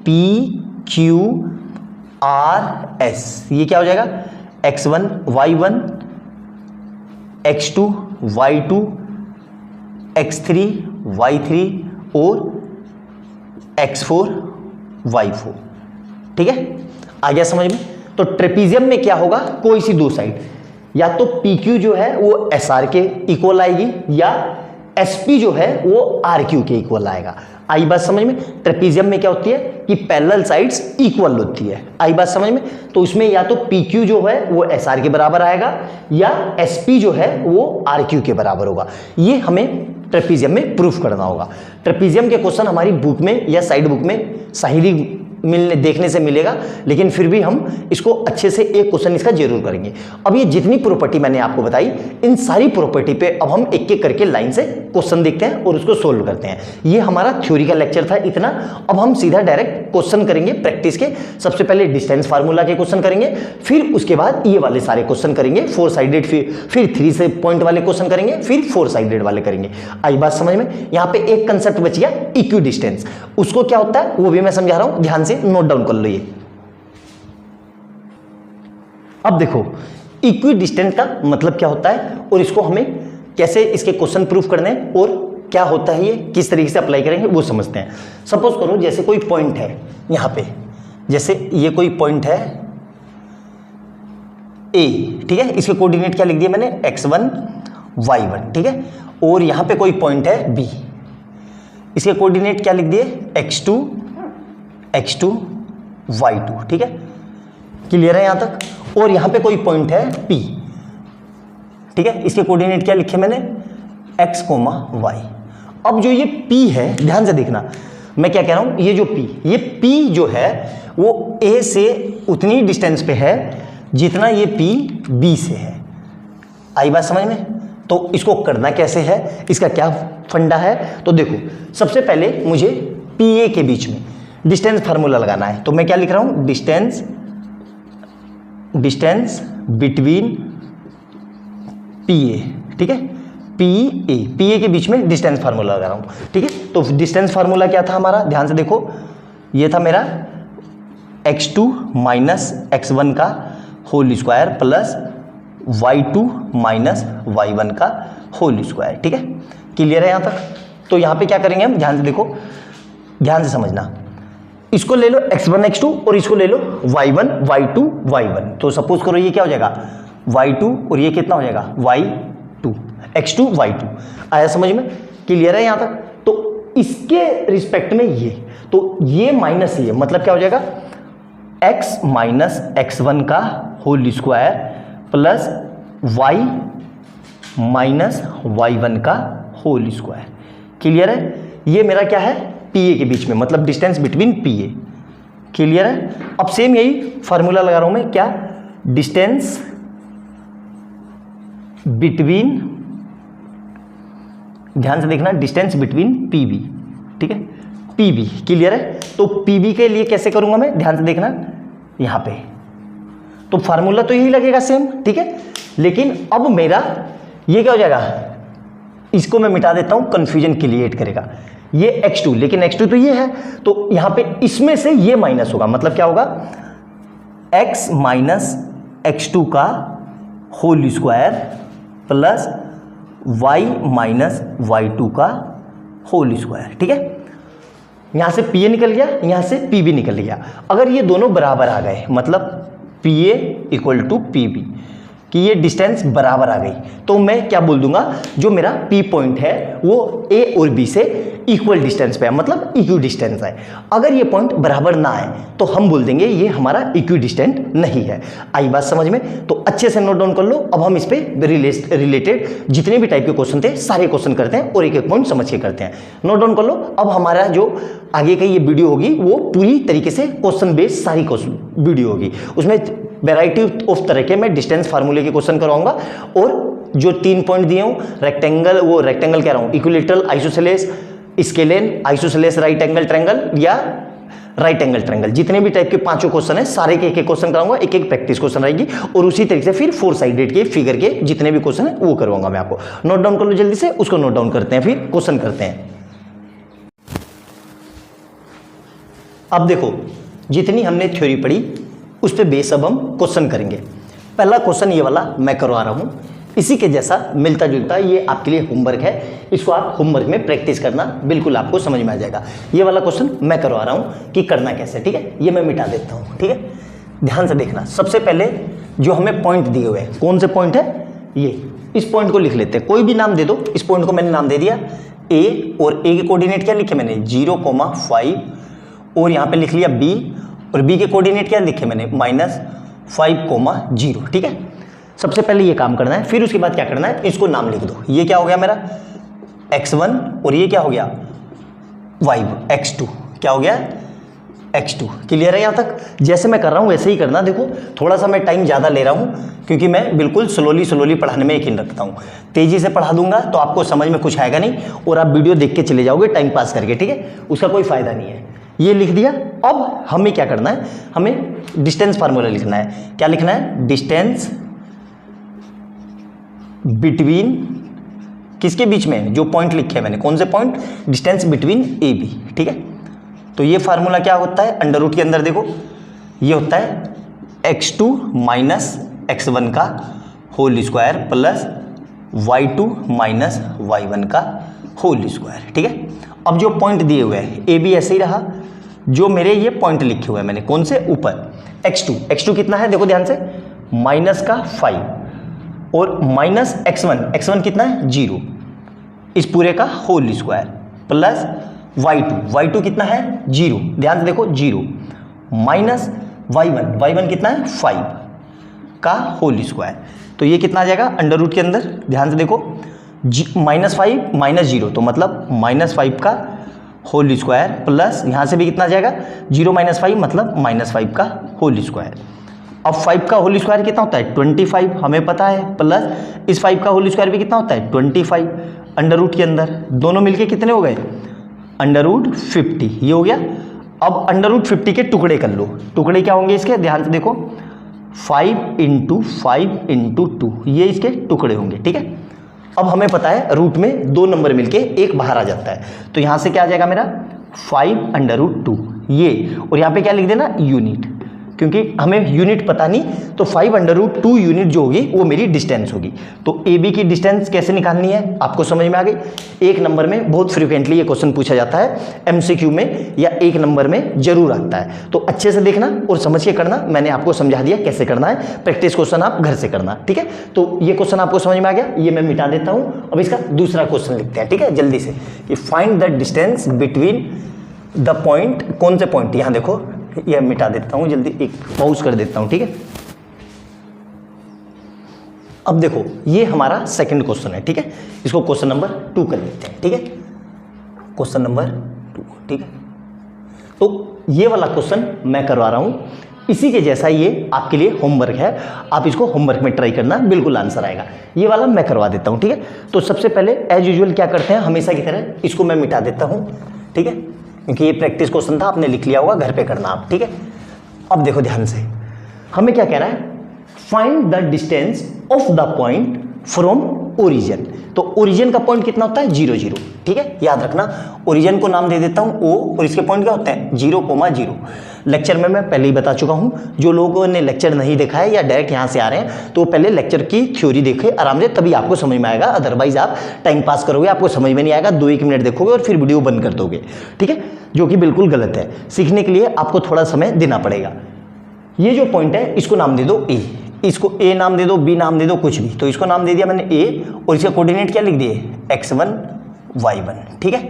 पी क्यू आर एस, ये क्या हो जाएगा, x1 y1 x2 y2 x3 y3 और x4 y4, ठीक है, आ गया समझ में। तो ट्रेपीजियम में क्या होगा, कोई सी दो साइड, या तो PQ जो है वो SR के इक्वल आएगी, या SP जो है वो RQ के इक्वल आएगा। आई बात समझ में। ट्रेपीजियम में क्या होती है कि पैरेलल साइड्स इक्वल होती है, आई बात समझ में। तो इसमें या तो PQ जो है वो SR के बराबर आएगा, या SP जो है वो RQ के बराबर होगा। ये हमें ट्रेपीजियम में प्रूफ करना होगा। ट्रेपीजियम के क्वेश्चन हमारी बुक में या साइड बुक में शायद देखने से मिलेगा, लेकिन फिर भी हम इसको अच्छे से एक क्वेश्चन इसका जरूर करेंगे। अब ये जितनी प्रॉपर्टी मैंने आपको बताई, इन सारी प्रॉपर्टी पे अब हम एक एक करके लाइन से क्वेश्चन देखते हैं और उसको सोल्व करते हैं। ये हमारा थ्योरी का लेक्चर था इतना। अब हम सीधा डायरेक्ट क्वेश्चन करेंगे प्रैक्टिस के। सबसे पहले डिस्टेंस फार्मूला के क्वेश्चन करेंगे, फिर उसके बाद ये वाले सारे क्वेश्चन करेंगे 4 साइडेड, फिर 3 से पॉइंट वाले क्वेश्चन करेंगे, फिर 4 साइडेड वाले करेंगे। आई बात समझ में। यहाँ पे एक कंसेप्ट बच गया, इक्वी डिस्टेंस। उसको क्या होता है वो भी मैं समझा रहा हूं, ध्यान से नोट डाउन कर लो ये। अब देखो इक्वी डिस्टेंस का मतलब क्या होता है और इसको हमें कैसे इसके क्वेश्चन प्रूफ करने हैं और क्या होता है ये किस तरीके से अप्लाई करेंगे वो समझते हैं। सपोज करो जैसे कोई पॉइंट है, यहां पे जैसे ये कोई पॉइंट है ए, ठीक है, इसके कोऑर्डिनेट क्या लिख दिए मैंने, x1 y1, ठीक है। और यहाँ पे कोई पॉइंट है बी, इसके कोऑर्डिनेट क्या लिख दिए, x2 y2, ठीक है, क्लियर है यहाँ तक। और यहाँ पे कोई पॉइंट है p, ठीक है, इसके कोऑर्डिनेट क्या लिखे मैंने, x, y। अब जो ये p है, ध्यान से देखना मैं क्या कह रहा हूँ, ये जो p जो है वो a से उतनी डिस्टेंस पे है जितना ये p b से है। आई बात समझ में? तो इसको करना कैसे है, इसका क्या फंडा है, तो देखो सबसे पहले मुझे PA के बीच में डिस्टेंस फार्मूला लगाना है। तो मैं क्या लिख रहा हूँ, डिस्टेंस बिटवीन PA, ठीक है, PA के बीच में डिस्टेंस फार्मूला लगा रहा हूँ, ठीक है। तो डिस्टेंस फार्मूला क्या था हमारा, ध्यान से देखो, ये था मेरा x2 माइनस x1 का whole square plus y2 minus y1 का होल स्क्वायर, ठीक है, क्लियर है यहाँ तक। तो यहाँ पे क्या करेंगे हम, ध्यान से देखो, ध्यान से समझना, इसको ले लो x1 x2 और इसको ले लो y1 y2 y1। तो सपोज करो ये क्या हो जाएगा y2 और ये कितना हो जाएगा y2, x2 y2। आया समझ में, क्लियर है यहाँ तक। तो इसके रिस्पेक्ट में ये, तो ये माइनस ये, मतलब क्या हो जाएगा x माइनस x1 का whole square plus y minus y1 का होल स्क्वायर, क्लियर है। ये मेरा क्या है, PA के बीच में, मतलब डिस्टेंस बिटवीन PA, क्लियर है। अब सेम यही फार्मूला लगा रहा हूं मैं, क्या, डिस्टेंस बिटवीन, ध्यान से देखना, डिस्टेंस बिटवीन PB, ठीक है, PB, क्लियर है। तो PB के लिए कैसे करूंगा मैं, ध्यान से देखना यहां पे, तो फार्मूला तो यही लगेगा सेम, ठीक है। लेकिन अब मेरा ये क्या हो जाएगा, इसको मैं मिटा देता हूं, कंफ्यूजन क्रिएट करेगा, ये x2, लेकिन x2 तो ये है, तो यहां पे इसमें से ये माइनस होगा, मतलब क्या होगा, x माइनस x2 का whole square plus y minus y2 का होल स्क्वायर, ठीक है। यहां से PA निकल गया, यहां से PB निकल गया। अगर ये दोनों बराबर आ गए, मतलब PA इक्वल टू PB, कि ये डिस्टेंस बराबर आ गई, तो मैं क्या बोल दूंगा, जो मेरा P पॉइंट है वो A और B से इक्वल डिस्टेंस पे है, मतलब इक्वी डिस्टेंस है। अगर ये पॉइंट बराबर ना आए तो हम बोल देंगे ये हमारा इक्वी डिस्टेंट नहीं है। आई बात समझ में? तो अच्छे से नोट डाउन कर लो। अब हम इस पे रिलेटेड जितने भी टाइप के क्वेश्चन थे सारे क्वेश्चन करते हैं और एक एक पॉइंट समझ के करते हैं। नोट डाउन कर लो। अब हमारा जो आगे की ये वीडियो होगी वो पूरी तरीके से क्वेश्चन बेस्ड सारी वीडियो होगी, उसमें वैरायटी ऑफ तरह के मैं डिस्टेंस फार्मूले के क्वेश्चन करवाऊंगा। और जो 3 पॉइंट दिए हूँ, रेक्टेंगल, वो रेक्टेंगल कह रहा हूँ, equilateral, isosceles, scalene, isosceles right angle triangle या राइट एंगल ट्रायंगल, जितने भी टाइप के 5 क्वेश्चन है सारे के एक एक क्वेश्चन कराऊंगा, एक एक प्रैक्टिस क्वेश्चन रहेगी। और उसी तरीके से फिर 4 साइडेड के फिगर के जितने भी क्वेश्चन है वो करवाऊंगा मैं आपको। नोट डाउन कर लो जल्दी से, उसको नोट डाउन करते हैं, फिर क्वेश्चन करते हैं। अब देखो, जितनी हमने थ्योरी पढ़ी उस पर बेस अब हम क्वेश्चन करेंगे। पहला क्वेश्चन ये वाला मैं करवा रहा हूँ, इसी के जैसा मिलता जुलता, ये आपके लिए होमवर्क है, इसको आप होमवर्क में प्रैक्टिस करना, बिल्कुल आपको समझ में आ जाएगा। ये वाला क्वेश्चन मैं करवा रहा हूँ कि करना कैसे, ठीक है। ये मैं मिटा देता हूँ, ठीक है। ध्यान से देखना, सबसे पहले जो हमें पॉइंट दिए हुए हैं, कौन से पॉइंट है ये, इस पॉइंट को लिख लेते हैं, कोई भी नाम दे दो। इस पॉइंट को मैंने नाम दे दिया ए, और ए के कोऑर्डिनेट क्या लिखे मैंने 0,5, और यहाँ पे लिख लिया बी, और बी के कोऑर्डिनेट क्या लिखे मैंने -5,0, ठीक है। सबसे पहले ये काम करना है, फिर उसके बाद क्या करना है, इसको नाम लिख दो। ये क्या हो गया मेरा x1, और ये क्या हो गया x2, क्या हो गया x2। क्लियर है यहाँ तक? जैसे मैं कर रहा हूँ वैसे ही करना। देखो थोड़ा सा मैं टाइम ज़्यादा ले रहा हूँ क्योंकि मैं बिल्कुल स्लोली पढ़ाने में यकीन रखता हूँ। तेज़ी से पढ़ा दूंगा तो आपको समझ में कुछ आएगा नहीं, और आप वीडियो देख के चले जाओगे टाइम पास करके, ठीक है, उसका कोई फ़ायदा नहीं है। ये लिख दिया। अब हमें क्या करना है, हमें डिस्टेंस फार्मूला लिखना है। क्या लिखना है, डिस्टेंस बिटवीन, किसके बीच में, जो पॉइंट लिखे हैं मैंने, कौन से point, distance between A B, ठीक है। तो ये फार्मूला क्या होता है, अंडर रूट के अंदर देखो ये होता है x2 माइनस x1 का whole square plus y2 minus y1 का होल स्क्वायर, ठीक है। अब जो पॉइंट दिए हुए हैं ए बी ऐसे ही रहा, जो मेरे ये पॉइंट लिखे हुए हैं मैंने, कौन से, ऊपर, x2 कितना है देखो ध्यान से, -5 और -x1 कितना है 0, इस पूरे का होल स्क्वायर, प्लस y2 कितना है 0, ध्यान से देखो 0, माइनस y1 कितना है 5 का होल स्क्वायर। तो ये कितना आ जाएगा अंडर रूट के अंदर, ध्यान से देखो, -5 -0 तो मतलब -5 का होल स्क्वायर, प्लस यहाँ से भी कितना आ जाएगा 0 - 5 मतलब -5 का होल स्क्वायर। अब 5 का होल स्क्वायर कितना होता है 25 हमें पता है, प्लस इस 5 का होल स्क्वायर भी कितना होता है 25 अंडर रूट के अंदर, दोनों मिलके कितने हो गए √50, ये हो गया। अब √50 के टुकड़े कर लो, टुकड़े क्या होंगे इसके, ध्यान से देखो 5 × 5 × 2, ये इसके टुकड़े होंगे, ठीक है। अब हमें पता है रूट में 2 नंबर मिलके एक बाहर आ जाता है, तो यहाँ से क्या आ जाएगा मेरा 5√2 ये, और यहाँ पे क्या लिख देना यूनिट, क्योंकि हमें यूनिट पता नहीं, तो 5√2 यूनिट जो होगी वो मेरी डिस्टेंस होगी। तो ए बी की डिस्टेंस कैसे निकालनी है आपको समझ में आ गई। एक नंबर में बहुत फ्रिक्वेंटली ये क्वेश्चन पूछा जाता है, एमसीक्यू में या एक नंबर में जरूर आता है, तो अच्छे से देखना और समझ के करना। मैंने आपको समझा दिया कैसे करना है, प्रैक्टिस क्वेश्चन आप घर से करना, ठीक है। तो ये क्वेश्चन आपको समझ में आ गया, ये मैं मिटा देता हूँ। अब इसका दूसरा क्वेश्चन लिखते हैं, ठीक है, जल्दी से, कि find the distance between the point, कौन से पॉइंट, यहाँ देखो ये मिटा देता हूं जल्दी, एक पॉज कर देता हूं, ठीक है। अब देखो ये हमारा सेकंड क्वेश्चन है, ठीक है, इसको क्वेश्चन नंबर 2 कर लेते हैं, ठीक है, क्वेश्चन नंबर 2, ठीक है। तो ये वाला क्वेश्चन मैं करवा रहा हूं, इसी के जैसा ये आपके लिए होमवर्क है, आप इसको होमवर्क में ट्राई करना, बिल्कुल आंसर आएगा। ये वाला मैं करवा देता हूं, ठीक है। तो सबसे पहले एज यूजुअल क्या करते हैं, हमेशा की तरह इसको मैं मिटा देता हूं, ठीक है, क्योंकि ये प्रैक्टिस क्वेश्चन था, आपने लिख लिया होगा, घर पे करना आप, ठीक है। अब देखो ध्यान से, हमें क्या कह रहा है, find the distance of the point from origin. तो ओरिजिन का पॉइंट कितना होता है 0 0, ठीक है, याद रखना। ओरिजिन को नाम दे देता हूं O, और इसके पॉइंट क्या होते हैं 0,0। लेक्चर में मैं पहले ही बता चुका हूं, जो लोगों ने लेक्चर नहीं देखा है या डायरेक्ट यहां से आ रहे हैं, तो पहले लेक्चर की थ्योरी देखे आराम से, तभी आपको समझ में आएगा। अदरवाइज आप टाइम पास करोगे, आपको समझ में नहीं आएगा, 2-1 मिनट देखोगे और फिर वीडियो बंद कर दोगे, ठीक है, जो कि बिल्कुल गलत है। सीखने के लिए आपको थोड़ा समय देना पड़ेगा। ये जो पॉइंट है इसको नाम दे दो ए, इसको ए नाम दे दो, बी नाम दे दो, कुछ भी, तो इसको नाम दे दिया मैंने ए, और इसके कोऑर्डिनेट क्या लिख दिए x1 y1, ठीक है।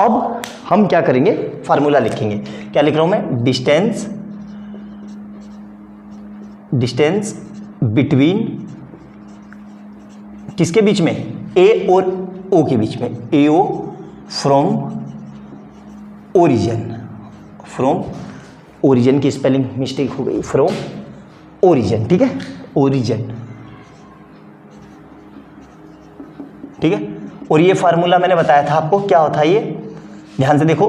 अब हम क्या करेंगे, फार्मूला लिखेंगे, क्या लिख रहा हूं मैं, डिस्टेंस बिटवीन, किसके बीच में, ए और ओ के बीच में, ए ओ फ्रॉम ओरिजिन की स्पेलिंग मिस्टेक हो गई, फ्रॉम ओरिजिन, ठीक है, ओरिजिन, ठीक है। और ये फार्मूला मैंने बताया था आपको, क्या होता है ये, ध्यान से देखो,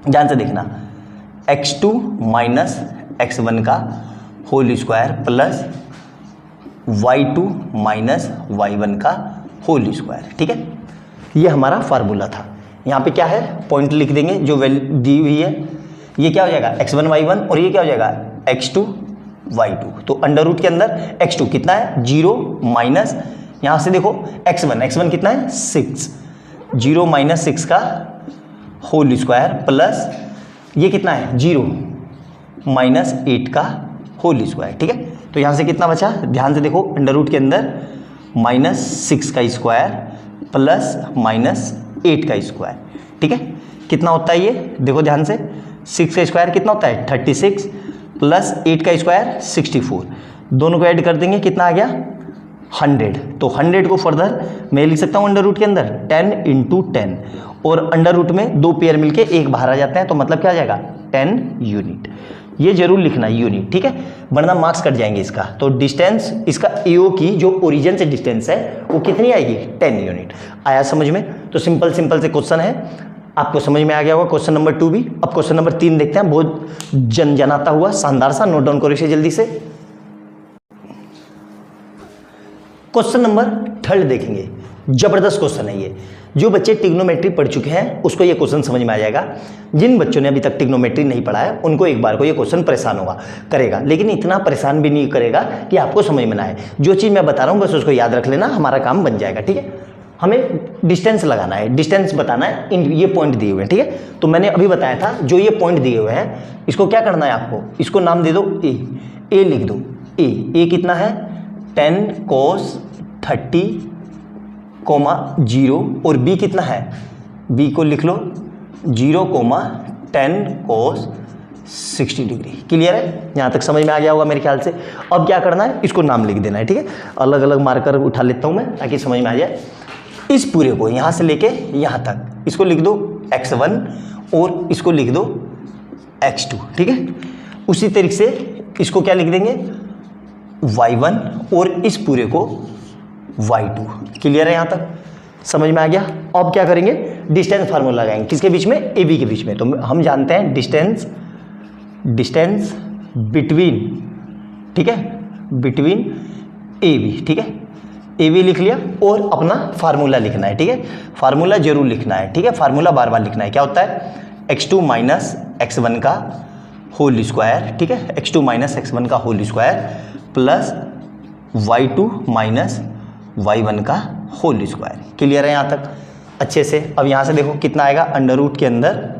ध्यान से देखना, x2 - x1 का whole square plus y2 - y1 का होल स्क्वायर, ठीक है। ये हमारा फार्मूला था। यहाँ पे क्या है, पॉइंट लिख देंगे जो वैल्यू दी हुई है, ये क्या हो जाएगा x1 y1, और ये क्या हो जाएगा x2 y2। तो अंडर रूट के अंदर x2 कितना है 0 माइनस, यहाँ से देखो x1 कितना है 6, 0 - 6 का होल स्क्वायर प्लस ये कितना है 0 - 8 का होल स्क्वायर, ठीक है। तो यहाँ से कितना बचा, ध्यान से देखो, अंडर रूट के अंदर -6 का स्क्वायर प्लस -8 का स्क्वायर, ठीक है। कितना होता है ये, देखो ध्यान से, 6 का स्क्वायर कितना होता है 36 प्लस 8 का स्क्वायर 64, दोनों को ऐड कर देंगे, कितना आ गया 100। तो 100 को फर्दर मैं लिख सकता हूँ अंडर रूट के अंदर 10 × 10, और अंडर रूट में 2 पेयर मिलके एक बाहर आ जाते हैं, तो मतलब क्या आ जाएगा 10 यूनिट। ये जरूर लिखना यूनिट, ठीक है, वरना मार्क्स कट जाएंगे इसका। तो डिस्टेंस इसका एओ की जो ओरिजिन से डिस्टेंस है वो कितनी आएगी 10 यूनिट। आया समझ में। तो सिंपल से क्वेश्चन है, आपको समझ में आ गया होगा क्वेश्चन नंबर 2 भी। अब क्वेश्चन नंबर 3 देखते हैं, बहुत जनजनाता हुआ शानदार सा, नोट डाउन करो इसे जल्दी से। क्वेश्चन नंबर 3 देखेंगे, जबरदस्त क्वेश्चन है ये। जो बच्चे ट्रिग्नोमेट्री पढ़ चुके हैं उसको ये क्वेश्चन समझ में आ जाएगा। जिन बच्चों ने अभी तक ट्रिग्नोमेट्री नहीं पढ़ा है उनको एक बार को ये क्वेश्चन परेशान करेगा, लेकिन इतना परेशान भी नहीं करेगा कि आपको समझ में ना आए। जो चीज़ मैं बता रहा हूँ बस उसको याद रख लेना, हमारा काम बन जाएगा, ठीक है। हमें डिस्टेंस लगाना है, डिस्टेंस बताना है, इन ये पॉइंट दिए हुए हैं, ठीक है। तो मैंने अभी बताया था जो ये पॉइंट दिए हुए हैं इसको क्या करना है आपको, इसको नाम दे दो ए लिख दो। ए कितना है 10 cos 30, 0 और बी कितना है, बी को लिख लो 0, 10 cos 60 डिग्री। क्लियर है, यहाँ तक समझ में आ गया होगा मेरे ख्याल से। अब क्या करना है, इसको नाम लिख देना है, ठीक है। अलग अलग मार्कर उठा लेता हूँ मैं ताकि समझ में आ जाए। इस पूरे को यहाँ से लेके यहाँ तक इसको लिख दो x1 और इसको लिख दो x2, ठीक है। उसी तरीके से इसको क्या लिख देंगे y1 और इस पूरे को y2। क्लियर है, यहाँ तक समझ में आ गया। अब क्या करेंगे, डिस्टेंस फार्मूला लगाएंगे किसके बीच में, ए बी के बीच में। तो हम जानते हैं डिस्टेंस बिटवीन, ठीक है, बिटवीन ए बी, ठीक है। ए बी लिख लिया और अपना फार्मूला लिखना है, ठीक है। फार्मूला जरूर लिखना है, ठीक है। फार्मूला बार बार लिखना है। क्या होता है x2 माइनस x1 का होल स्क्वायर, ठीक है। x2 माइनस x1 का whole square plus y2 minus y1 का होल स्क्वायर। क्लियर है यहाँ तक अच्छे से। अब यहाँ से देखो कितना आएगा, अंडर रूट के अंदर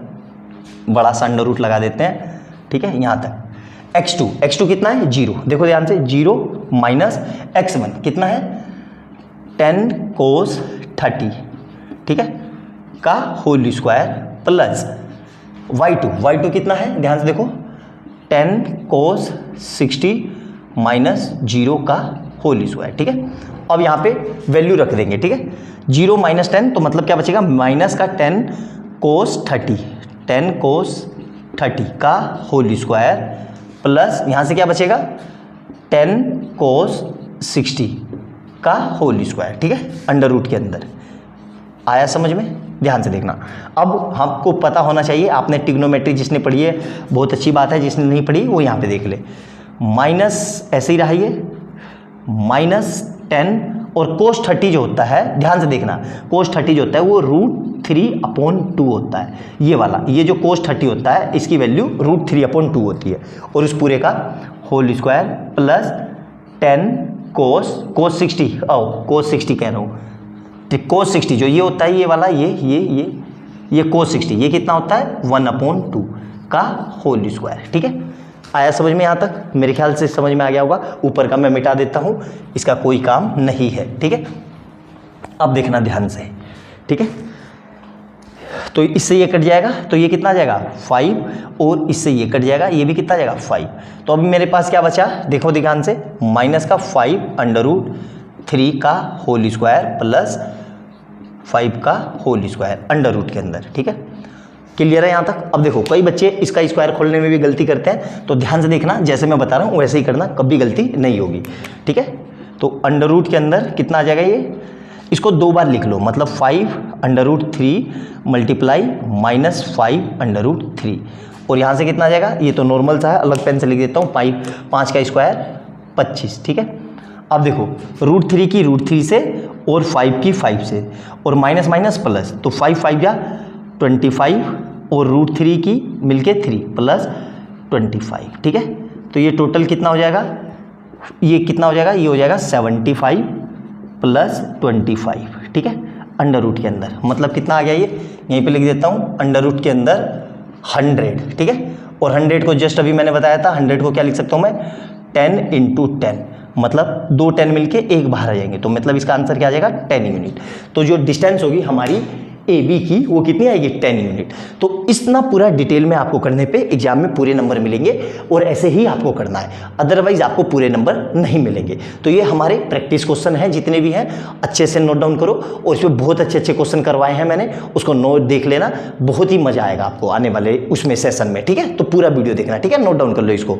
बड़ा सा अंडर रूट लगा देते हैं, ठीक है। यहाँ तक x2 कितना है 0, देखो ध्यान से 0 माइनस x1 कितना है 10 cos 30, ठीक है, का होल स्क्वायर प्लस y2 कितना है ध्यान से देखो 10 cos 60 माइनस 0 का होल स्क्वायर, ठीक है। अब यहाँ पे वैल्यू रख देंगे, ठीक है। 0 माइनस 10 तो मतलब क्या बचेगा, माइनस का 10 cos 30 का होल स्क्वायर प्लस यहाँ से क्या बचेगा 10 cos 60 का होल स्क्वायर, ठीक है, अंडर रूट के अंदर। आया समझ में, ध्यान से देखना। अब हमको पता होना चाहिए, आपने ट्रिग्नोमेट्री जिसने पढ़ी है बहुत अच्छी बात है, जिसने नहीं पढ़ी वो यहाँ पे देख ले। माइनस ऐसे ही रहा ये -10 और cos 30 जो होता है ध्यान से देखना, cos 30 जो होता है वो √3/2 होता है। ये वाला, ये जो cos 30 होता है इसकी वैल्यू √3/2 होती है और उस पूरे का whole square plus 10 cos 60 cos 60 कह रहा हूँ, cos 60 जो ये होता है ये वाला ये cos 60 ये कितना होता है 1/2 का होल स्क्वायर, ठीक है। आया समझ में यहाँ तक, मेरे ख्याल से समझ में आ गया होगा। ऊपर का मैं मिटा देता हूँ, इसका कोई काम नहीं है, ठीक है। अब देखना ध्यान से, ठीक है। तो इससे ये कट जाएगा तो ये कितना आ जाएगा 5 और इससे ये कट जाएगा ये भी कितना आ जाएगा 5। तो अभी मेरे पास क्या बचा, देखो ध्यान से, माइनस का 5√3 का होल स्क्वायर प्लस 5 का होल स्क्वायर अंडर रूट के अंदर, ठीक है। क्लियर है यहाँ तक। अब देखो कई बच्चे इसका स्क्वायर खोलने में भी गलती करते हैं, तो ध्यान से देखना, जैसे मैं बता रहा हूँ वैसे ही करना, कभी गलती नहीं होगी, ठीक है। तो अंडर रूट के अंदर कितना आ जाएगा ये, इसको 2 बार लिख लो, मतलब 5√3 मल्टीप्लाई -5√3 और यहाँ से कितना आ जाएगा, ये तो नॉर्मल सा है, अलग पेन से लिख देता हूँ, 5 का स्क्वायर 25, ठीक है। अब देखो √3 की √3 से और 5 की 5 से और माइनस माइनस प्लस, तो 5 या 25 और √3 की मिलके 3 प्लस 25, ठीक है। तो ये टोटल कितना हो जाएगा, ये कितना हो जाएगा, ये हो जाएगा 75 प्लस 25, ठीक है, अंडर रूट के अंदर। मतलब कितना आ गया ये, यहीं पे लिख देता हूँ, अंडर रूट के अंदर 100, ठीक है। और 100 को जस्ट अभी मैंने बताया था, 100 को क्या लिख सकता हूँ मैं 10 × 10, मतलब 2 10 मिलके एक बाहर आ जाएंगे, तो मतलब इसका आंसर क्या आ जाएगा 10 यूनिट। तो जो डिस्टेंस होगी हमारी ए बी की वो कितनी आएगी 10 यूनिट। तो इतना पूरा डिटेल में आपको करने पे एग्जाम में पूरे नंबर मिलेंगे और ऐसे ही आपको करना है, अदरवाइज आपको पूरे नंबर नहीं मिलेंगे। तो ये हमारे प्रैक्टिस क्वेश्चन हैं, जितने भी हैं अच्छे से नोट डाउन करो और इसमें बहुत अच्छे अच्छे क्वेश्चन करवाए हैं मैंने, उसको नोट देख लेना, बहुत ही मजा आएगा आपको आने वाले उसमें सेशन में, ठीक है। तो पूरा वीडियो देखना, ठीक है, नोट डाउन कर लो इसको।